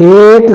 1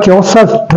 64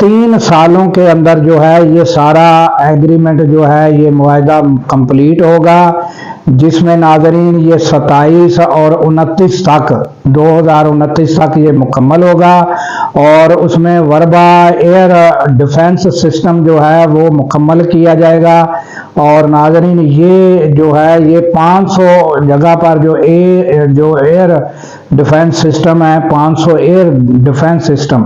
3 سالوں کے اندر جو ہے یہ سارا ایگریمنٹ جو ہے یہ معاہدہ کمپلیٹ ہوگا، جس میں ناظرین یہ 27 اور 29 تک 2029 تک یہ مکمل ہوگا، اور اس میں وربا ایئر ڈیفنس سسٹم جو ہے وہ مکمل کیا جائے گا۔ اور ناظرین یہ جو ہے یہ 500 جگہ پر جو ایئر ڈیفنس سسٹم ہے، 500 ایئر ڈیفنس سسٹم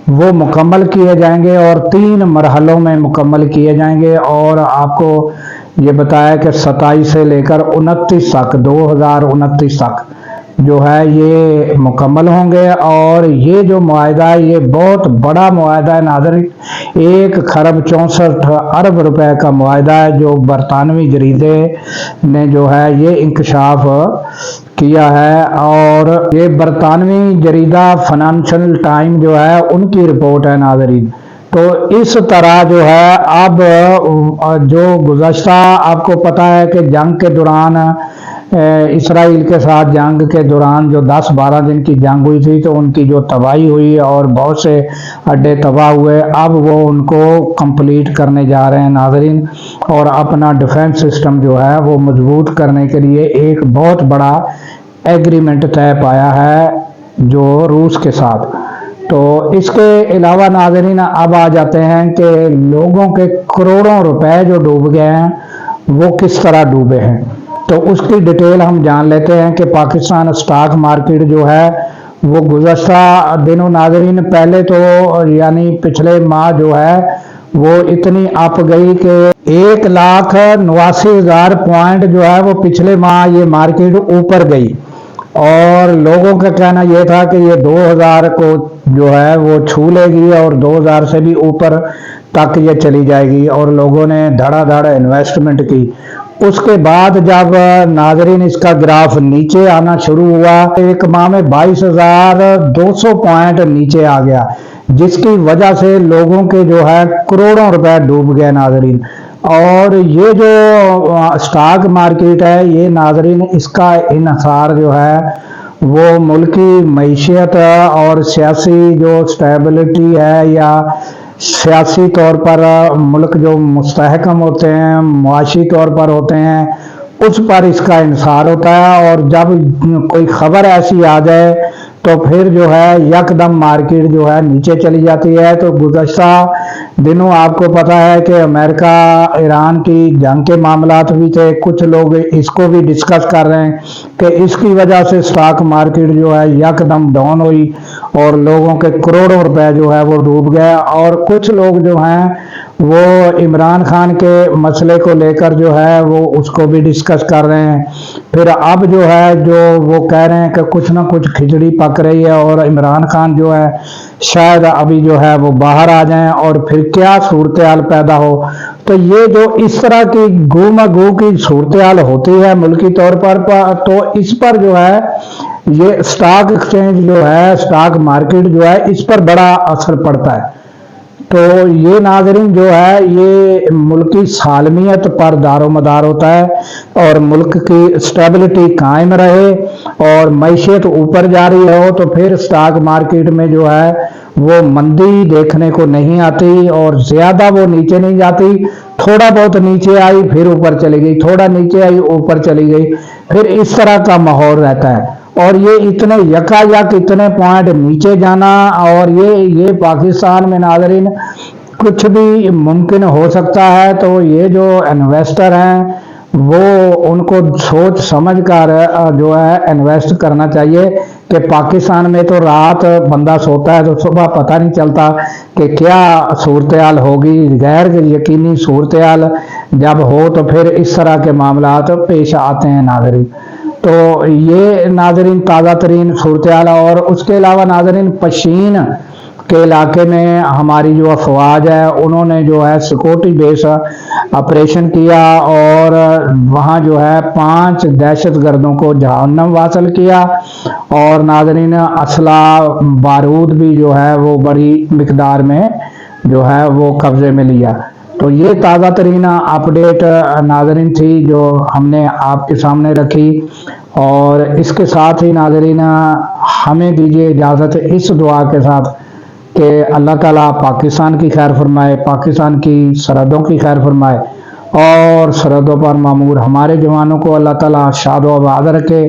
وہ مکمل کیے جائیں گے اور 3 مرحلوں میں مکمل کیے جائیں گے۔ اور آپ کو یہ بتایا کہ 27 سے لے کر 29 تک 2029 تک جو ہے یہ مکمل ہوں گے۔ اور یہ جو معاہدہ ہے یہ بہت بڑا معاہدہ ہے ناظرین، 1,64 روپے کا معاہدہ ہے جو برطانوی جریدے نے جو ہے یہ انکشاف کیا ہے۔ اور یہ برطانوی جریدہ فائنینشل ٹائم جو ہے ان کی رپورٹ ہے ناظرین۔ تو اس طرح جو ہے اب جو گزشتہ آپ کو پتہ ہے کہ جنگ کے دوران اسرائیل کے ساتھ جنگ کے دوران جو 10-12 دن کی جنگ ہوئی تھی تو ان کی جو تباہی ہوئی اور بہت سے اڈے تباہ ہوئے، اب وہ ان کو کمپلیٹ کرنے جا رہے ہیں ناظرین، اور اپنا ڈیفنس سسٹم جو ہے وہ مضبوط کرنے کے لیے ایک بہت بڑا ایگریمنٹ طے پایا ہے جو روس کے ساتھ۔ تو اس کے علاوہ ناظرین اب آ جاتے ہیں کہ لوگوں کے کروڑوں روپے جو ڈوب گئے ہیں وہ کس طرح ڈوبے ہیں، تو اس کی ڈیٹیل ہم جان لیتے ہیں کہ پاکستان اسٹاک مارکیٹ جو ہے وہ گزشتہ دنوں ناظرین پہلے تو یعنی پچھلے ماہ جو ہے وہ اتنی اپ گئی کہ 1,89,000 پوائنٹ جو ہے وہ پچھلے ماہ یہ مارکیٹ اوپر گئی، اور لوگوں کا کہنا یہ تھا کہ یہ 2,000 کو جو ہے وہ چھو لے گی اور 2,000 سے بھی اوپر تک یہ چلی جائے گی، اور لوگوں نے دھڑا دھڑ انویسٹمنٹ کی۔ اس کے بعد جب ناظرین اس کا گراف نیچے آنا شروع ہوا، ایک ماہ میں 22,200 پوائنٹ نیچے آ گیا، جس کی وجہ سے لوگوں کے جو ہے کروڑوں روپے ڈوب گئے ناظرین۔ اور یہ جو اسٹاک مارکیٹ ہے یہ ناظرین اس کا انحصار جو ہے وہ ملکی معیشت اور سیاسی جو سٹیبلٹی ہے یا سیاسی طور پر ملک جو مستحکم ہوتے ہیں، معاشی طور پر ہوتے ہیں، اس پر اس کا انحصار ہوتا ہے۔ اور جب کوئی خبر ایسی آ جائے تو پھر جو ہے یکدم مارکیٹ جو ہے نیچے چلی جاتی ہے۔ تو گزشتہ دنوں آپ کو پتہ ہے کہ امریکہ ایران کی جنگ کے معاملات بھی تھے، کچھ لوگ اس کو بھی ڈسکس کر رہے ہیں کہ اس کی وجہ سے اسٹاک مارکیٹ جو ہے یکدم ڈاؤن ہوئی اور لوگوں کے کروڑوں روپے جو ہے وہ ڈوب گئے۔ اور کچھ لوگ جو ہیں وہ عمران خان کے مسئلے کو لے کر جو ہے وہ اس کو بھی ڈسکس کر رہے ہیں۔ پھر اب جو ہے جو وہ کہہ رہے ہیں کہ کچھ نہ کچھ کھچڑی پک رہی ہے اور عمران خان جو ہے شاید ابھی جو ہے وہ باہر آ جائیں اور پھر کیا صورتحال پیدا ہو۔ تو یہ جو اس طرح کی گو کی صورتحال ہوتی ہے ملکی طور پر تو اس پر جو ہے یہ اسٹاک ایکسچینج جو ہے اسٹاک مارکیٹ جو ہے اس پر بڑا اثر پڑتا ہے۔ تو یہ ناظرین جو ہے یہ ملکی سالمیت پر دار و مدار ہوتا ہے، اور ملک کی اسٹیبلٹی قائم رہے اور معیشت اوپر جاری ہو تو پھر اسٹاک مارکیٹ میں جو ہے وہ مندی دیکھنے کو نہیں آتی اور زیادہ وہ نیچے نہیں جاتی، تھوڑا بہت نیچے آئی پھر اوپر چلی گئی، تھوڑا نیچے آئی اوپر چلی گئی، پھر اس طرح کا ماحول رہتا ہے۔ اور یہ اتنے اتنے پوائنٹ نیچے جانا، اور یہ پاکستان میں ناظرین کچھ بھی ممکن ہو سکتا ہے۔ تو یہ جو انویسٹر ہیں وہ ان کو سوچ سمجھ کر جو ہے انویسٹ کرنا چاہیے کہ پاکستان میں تو رات بندہ سوتا ہے تو صبح پتہ نہیں چلتا کہ کیا صورتحال ہوگی، غیر یقینی صورتحال جب ہو تو پھر اس طرح کے معاملات پیش آتے ہیں ناظرین۔ تو یہ ناظرین تازہ ترین صورتحال، اور اس کے علاوہ ناظرین پشین کے علاقے میں ہماری جو افواج ہے انہوں نے جو ہے سیکورٹی بیس آپریشن کیا اور وہاں جو ہے 5 دہشت گردوں کو جہنم حاصل کیا، اور ناظرین اسلحہ بارود بھی جو ہے وہ بڑی مقدار میں جو ہے وہ قبضے میں لیا۔ تو یہ تازہ ترین اپڈیٹ ناظرین تھی جو ہم نے آپ کے سامنے رکھی، اور اس کے ساتھ ہی ناظرین ہمیں دیجیے اجازت اس دعا کے ساتھ کہ اللہ تعالیٰ پاکستان کی خیر فرمائے، پاکستان کی سرحدوں کی خیر فرمائے، اور سرحدوں پر معمور ہمارے جوانوں کو اللہ تعالیٰ شاد و آباد رکھے،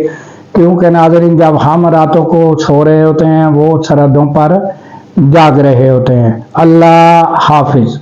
کیونکہ ناظرین جب ہم راتوں کو سو رہے ہوتے ہیں وہ سرحدوں پر جاگ رہے ہوتے ہیں۔ اللہ حافظ۔